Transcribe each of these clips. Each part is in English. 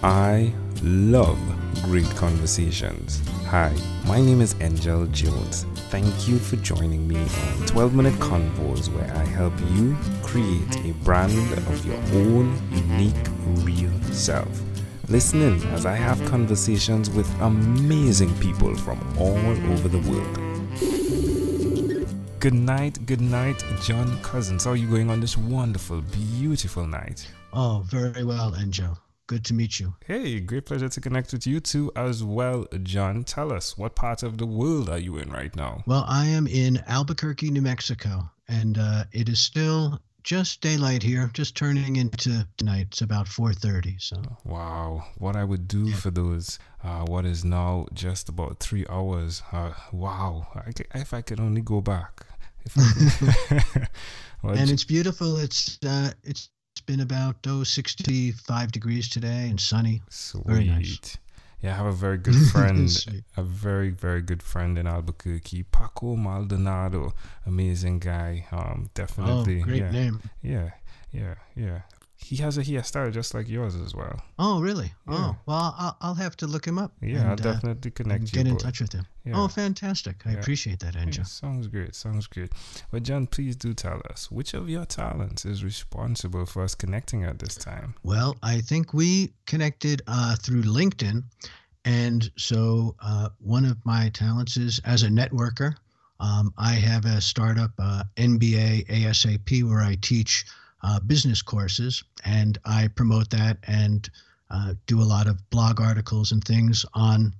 I love great conversations. Hi, my name is Angel Jones. Thank you for joining me on 12-minute convos where I help you create a brand of your own unique, real self. Listen in as I have conversations with amazing people from all over the world. Good night, John Cousins. How are you going on this wonderful, beautiful night? Oh, very well, Angel. Good to meet you. Hey, great pleasure to connect with you too as well, John. Tell us, what part of the world are you in right now? Well, I am in Albuquerque, New Mexico, and it is still just daylight here, just turning into night. It's about 4:30. So. Wow, what I would do for those, what is now just about 3 hours. Wow, if I could only go back. Well, and it's beautiful. It's been about 65 degrees today and sunny. Sweet. Very nice. Yeah, I have a very good friend, a very, very good friend in Albuquerque, Paco Maldonado. Amazing guy. Definitely. Oh, great name. Yeah. He has a hairstyle just like yours as well. Oh, really? Yeah. Oh, well, I'll have to look him up. Yeah, and, I'll definitely connect you. Get in touch with him. Yeah. Oh, fantastic. I appreciate that, Angel. Yeah, sounds great. Well, John, please do tell us, which of your talents is responsible for us connecting at this time? Well, I think we connected through LinkedIn. And so one of my talents is as a networker. I have a startup, MBA ASAP, where I teach business courses, and I promote that and do a lot of blog articles and things on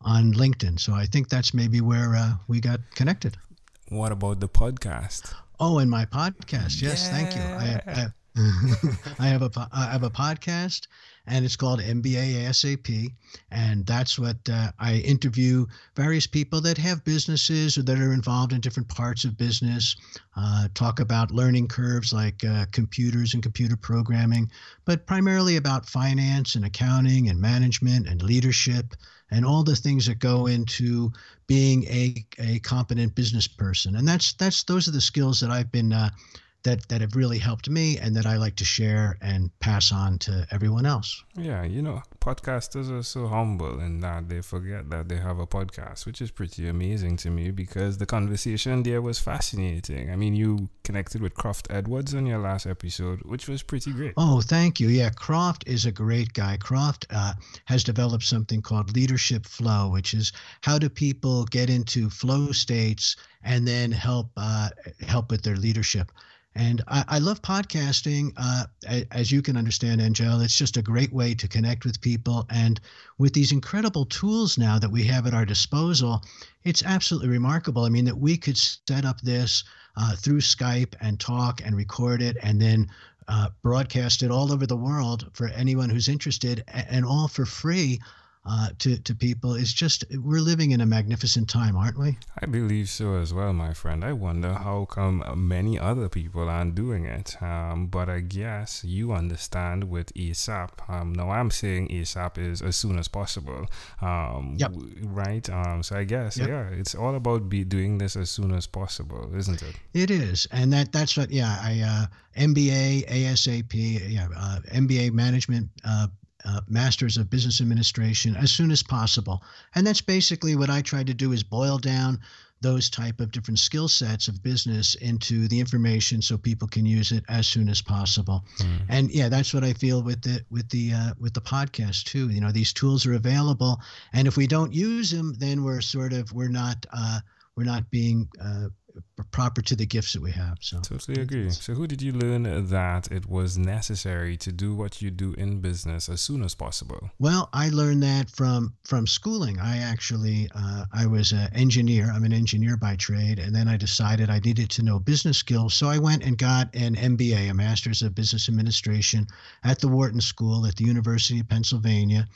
LinkedIn. So I think that's maybe where we got connected. What about the podcast? Oh, and my podcast. Yes, thank you. I have a podcast, and it's called MBA ASAP, and that's what I interview various people that have businesses or that are involved in different parts of business, talk about learning curves like computers and computer programming, but primarily about finance and accounting and management and leadership and all the things that go into being a competent business person. And those are the skills that I've been that have really helped me and that I like to share and pass on to everyone else. Yeah, podcasters are so humble in that they forget that they have a podcast, which is pretty amazing to me because the conversation there was fascinating. I mean, you connected with Croft Edwards on your last episode, which was pretty great. Oh, thank you. Yeah, Croft is a great guy. Croft has developed something called Leadership Flow, which is how do people get into flow states and then help with their leadership. And I love podcasting. As you can understand, Angel, it's just a great way to connect with people. And with these incredible tools now that we have at our disposal, it's absolutely remarkable. I mean, that we could set up this through Skype and talk and record it and then broadcast it all over the world for anyone who's interested, and all for free. To people. It's just, we're living in a magnificent time, aren't we? I believe so as well, my friend. I wonder how come many other people aren't doing it. But I guess you understand with ASAP. Now I'm saying ASAP is as soon as possible. Yep. Right? So I guess, yeah, it's all about doing this as soon as possible, isn't it? It is. And that's what, I MBA, ASAP, MBA Management, Masters of Business Administration as soon as possible. And that's basically what I try to do, is boil down those type of different skill sets of business into the information so people can use it as soon as possible. And that's what I feel with the podcast too. These tools are available, and if we don't use them, then we're not being proper to the gifts that we have. So totally agree. So who did you learn that it was necessary to do what you do in business as soon as possible? Well, I learned that from schooling. I was an engineer. I'm an engineer by trade, and then I decided I needed to know business skills. So I went and got an MBA, a Master's of Business Administration, at the Wharton School at the University of Pennsylvania,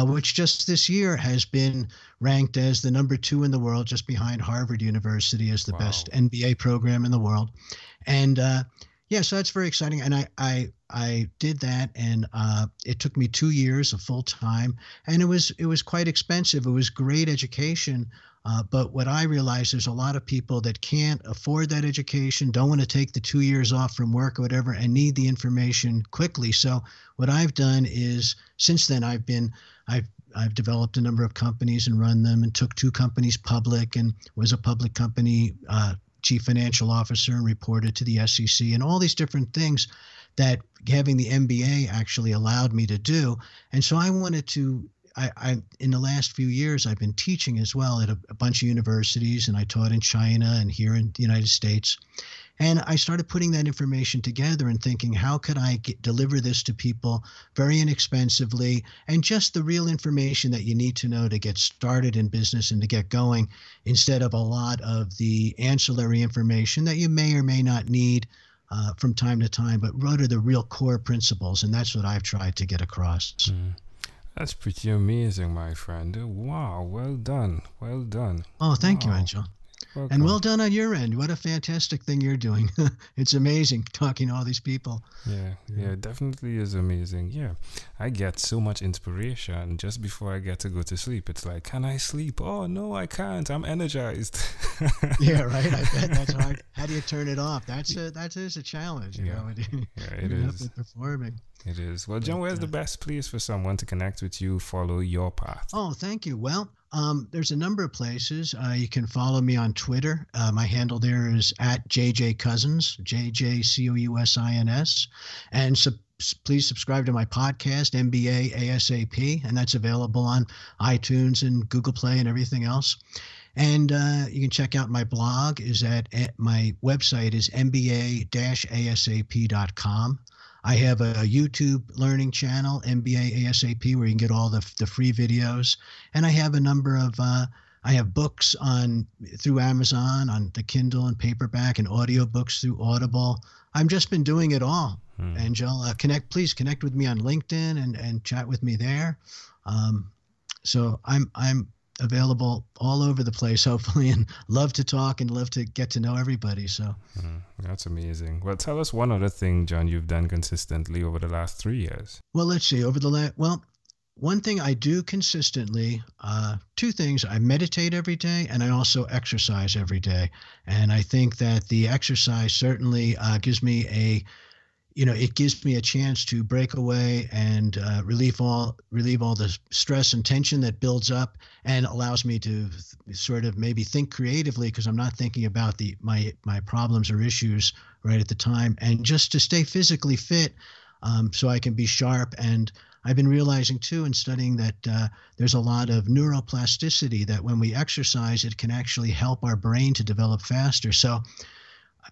which just this year has been ranked as the number 2 in the world, just behind Harvard University as the best MBA program in the world. And so that's very exciting. And I did that, and it took me 2 years of full time, and it was quite expensive. It was great education, But what I realize, there's a lot of people that can't afford that education, don't want to take the 2 years off from work or whatever, and need the information quickly. So what I've done is, since then, I've developed a number of companies and run them, and took 2 companies public, and was a public company chief financial officer, and reported to the SEC, and all these different things that having the MBA actually allowed me to do. And so I wanted to, in the last few years, I've been teaching as well at a bunch of universities, and I taught in China and here in the United States. And I started putting that information together and thinking, how could I deliver this to people very inexpensively, and just the real information that you need to know to get started in business and to get going, instead of a lot of the ancillary information that you may or may not need from time to time, but what are the real core principles? And that's what I've tried to get across. That's pretty amazing, my friend. Wow, well done. Well done. Oh, thank you, Angel. Welcome. And well done on your end. What a fantastic thing you're doing. It's amazing talking to all these people. Yeah, it definitely is amazing. Yeah, I get so much inspiration just before I get to go to sleep. It's like, can I sleep? Oh, no, I can't. I'm energized. Yeah, right. I bet that's hard. How do you turn it off? That is a challenge, you know. Yeah, it is. Performing. It is. Well, John, where's the best place for someone to connect with you, follow your path? Oh, thank you. Well, there's a number of places. You can follow me on Twitter. My handle there is @JJCousins, JJCOUSINS. And please subscribe to my podcast, MBA ASAP, and that's available on iTunes and Google Play and everything else. And you can check out my blog. My website is mba-asap.com. I have a YouTube learning channel, MBA ASAP, where you can get all the free videos. And I have a number of I have books through Amazon on the Kindle and paperback, and audiobooks through Audible. I've just been doing it all. Angel, please connect with me on LinkedIn and chat with me there. So I'm available all over the place, hopefully, and love to talk and love to get to know everybody. So that's amazing. Well, tell us one other thing, John, you've done consistently over the last 3 years. Well, let's see. One thing I do consistently, 2 things. I meditate every day, and I also exercise every day. And I think that the exercise certainly gives me a chance to break away and relieve all the stress and tension that builds up, and allows me to sort of maybe think creatively, because I'm not thinking about my problems or issues right at the time, and just to stay physically fit, so I can be sharp. And I've been realizing too, in studying, that there's a lot of neuroplasticity, that when we exercise, it can actually help our brain to develop faster. So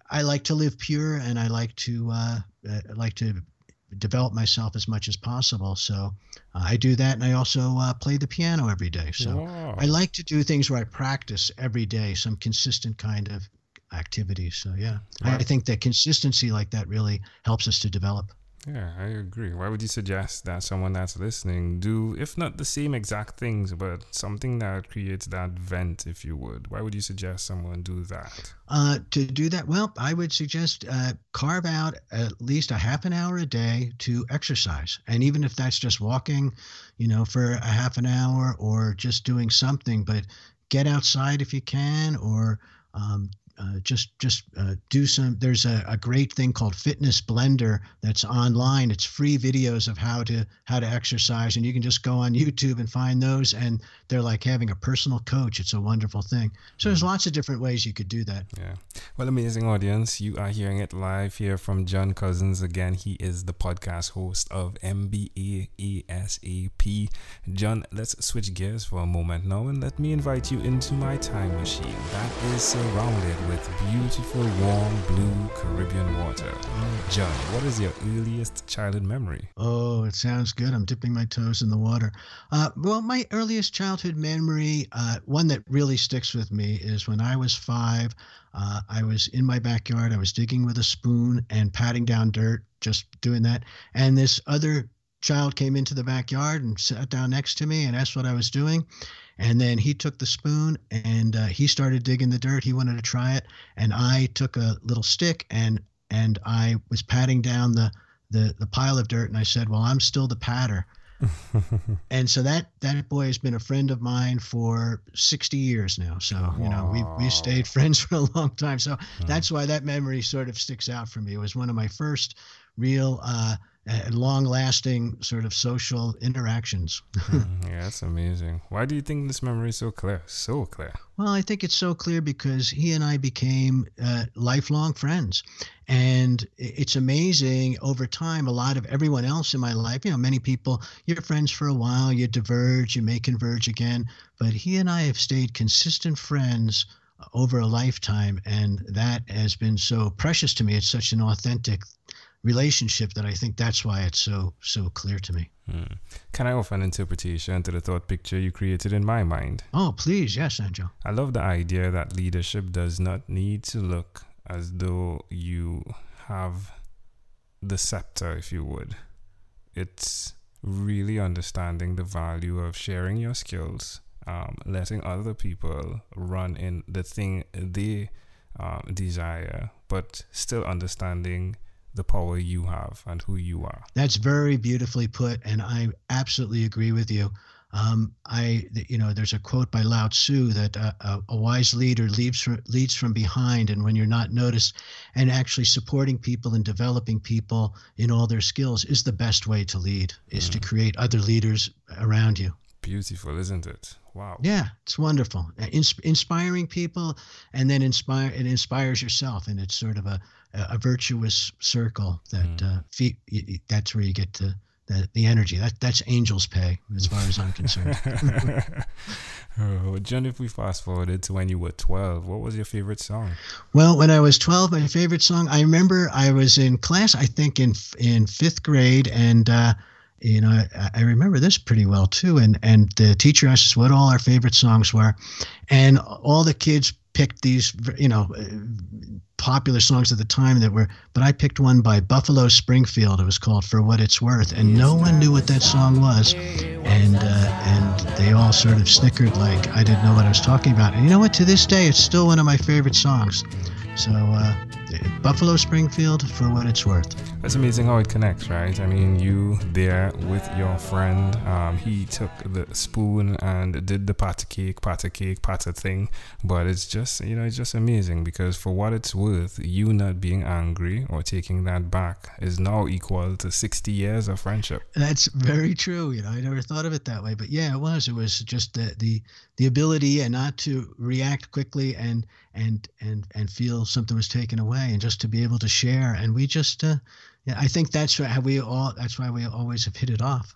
I like to live pure, and I like to develop myself as much as possible. So I do that, and I also play the piano every day. So wow. I like to do things where I practice every day, some consistent kind of activity. So yeah, wow. I think that consistency like that really helps us to develop. Yeah, I agree. Why would you suggest that someone that's listening do, if not the same exact things, but something that creates that vent, if you would? Why would you suggest someone do that? To do that, well, I would suggest carve out at least a half an hour a day to exercise. And even if that's just walking, for a half an hour, or just doing something, but get outside if you can, or just do some. There's a great thing called Fitness Blender that's online. It's free videos of how to exercise, and you can just go on YouTube and find those, and they're like having a personal coach. It's a wonderful thing. So there's lots of different ways you could do that. Yeah. Well, amazing audience. You are hearing it live here from John Cousins. Again, he is the podcast host of MBA ASAP. John, let's switch gears for a moment now, and let me invite you into my time machine that is surrounded with beautiful, warm, blue Caribbean water. John, what is your earliest childhood memory? Oh, it sounds good. I'm dipping my toes in the water. Well, my earliest childhood memory, one that really sticks with me, is when I was 5. I was in my backyard. I was digging with a spoon and patting down dirt, just doing that. And this other child came into the backyard and sat down next to me and asked what I was doing. And then he took the spoon and he started digging the dirt. He wanted to try it. And I took a little stick and I was patting down the pile of dirt. And I said, well, I'm still the patter. And so that boy has been a friend of mine for 60 years now. So, you know, we stayed friends for a long time. So that's why that memory sort of sticks out for me. It was one of my first real long-lasting sort of social interactions. Yeah, that's amazing. Why do you think this memory is so clear? So clear. Well, I think it's so clear because he and I became lifelong friends. And it's amazing over time, a lot of everyone else in my life, you know, many people, you're friends for a while, you diverge, you may converge again. But he and I have stayed consistent friends over a lifetime. And that has been so precious to me. It's such an authentic relationship that I think that's why it's so clear to me. Can I offer an interpretation to the thought picture you created in my mind? Oh, please. Yes, Angel. I love the idea that leadership does not need to look as though you have the scepter, if you would. It's really understanding the value of sharing your skills, letting other people run in the thing they desire, but still understanding the power you have and who you are. That's very beautifully put, and I absolutely agree with you. There's a quote by Lao Tzu that a wise leader leads from behind, and when you're not noticed, and actually supporting people and developing people in all their skills is the best way to lead, is to create other leaders around you. Beautiful, isn't it? Wow. Yeah, it's wonderful. Inspiring people, and then it inspires yourself, and it's sort of a virtuous circle that that's where you get to the energy. That's angel's pay as far as I'm concerned. John, if we fast forwarded to when you were 12, what was your favorite song? Well, when I was 12, my favorite song, I remember I was in class, I think in fifth grade, and I remember this pretty well too. And the teacher asked us what all our favorite songs were, and all the kids picked these, popular songs at the time but I picked one by Buffalo Springfield. It was called For What It's Worth, and no one knew what that song was, and they all sort of snickered like I didn't know what I was talking about. And you know what? To this day, it's still one of my favorite songs. So Buffalo Springfield, For What It's Worth. That's amazing how it connects, right? I mean, you there with your friend, he took the spoon and did the patter thing, but it's just, it's just amazing because for what it's worth, you not being angry or taking that back is now equal to 60 years of friendship. That's very true. I never thought of it that way, but yeah, it was just the ability and not to react quickly and feel something was taken away, and just to be able to share. And we just, I think that's why we always have hit it off.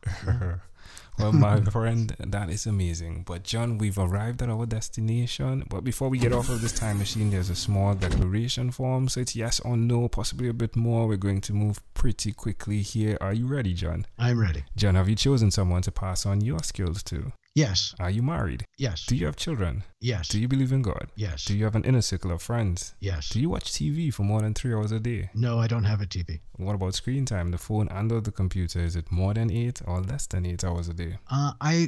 Well, my friend, that is amazing. But John, we've arrived at our destination. But before we get off of this time machine, there's a small declaration form. So it's yes or no, possibly a bit more. We're going to move pretty quickly here. Are you ready, John? I'm ready. John, have you chosen someone to pass on your skills to? Yes. Are you married? Yes. Do you have children? Yes. Do you believe in God? Yes. Do you have an inner circle of friends? Yes. Do you watch TV for more than 3 hours a day? No, I don't have a TV. What about screen time, the phone and or the computer? Is it more than 8 or less than 8 hours a day? I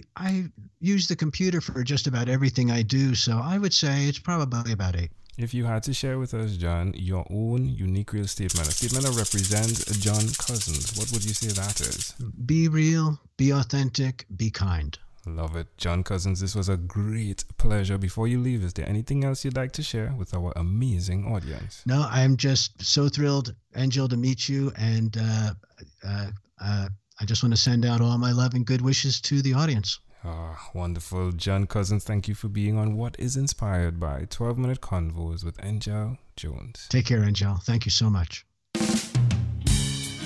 use the computer for just about everything I do, so I would say it's probably about 8. If you had to share with us, John, your own unique real statement, a statement that represents John Cousins, what would you say that is? Be real, be authentic, be kind. Love it. John Cousins, this was a great pleasure. Before you leave, is there anything else you'd like to share with our amazing audience? No, I'm just so thrilled, Angel, to meet you. And I just want to send out all my love and good wishes to the audience. Wonderful. John Cousins, thank you for being on What is Inspired by 12-Minute Convos with Angel Jones. Take care, Angel. Thank you so much.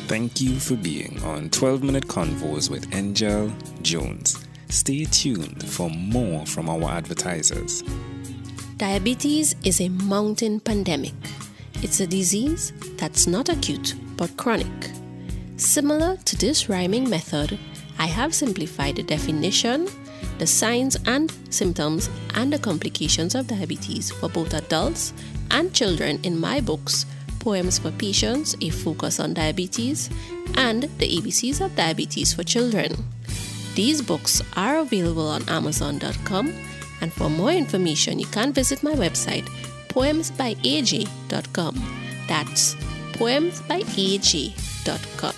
Thank you for being on 12-Minute Convos with Angel Jones. Stay tuned for more from our advertisers. Diabetes is a mountain pandemic. It's a disease that's not acute but chronic. Similar to this rhyming method, I have simplified the definition, the signs and symptoms, and the complications of diabetes for both adults and children in my books, Poems for Patients, A Focus on Diabetes, and The ABCs of Diabetes for Children. These books are available on Amazon.com, and for more information, you can visit my website, poemsbyaj.com. That's poemsbyaj.com.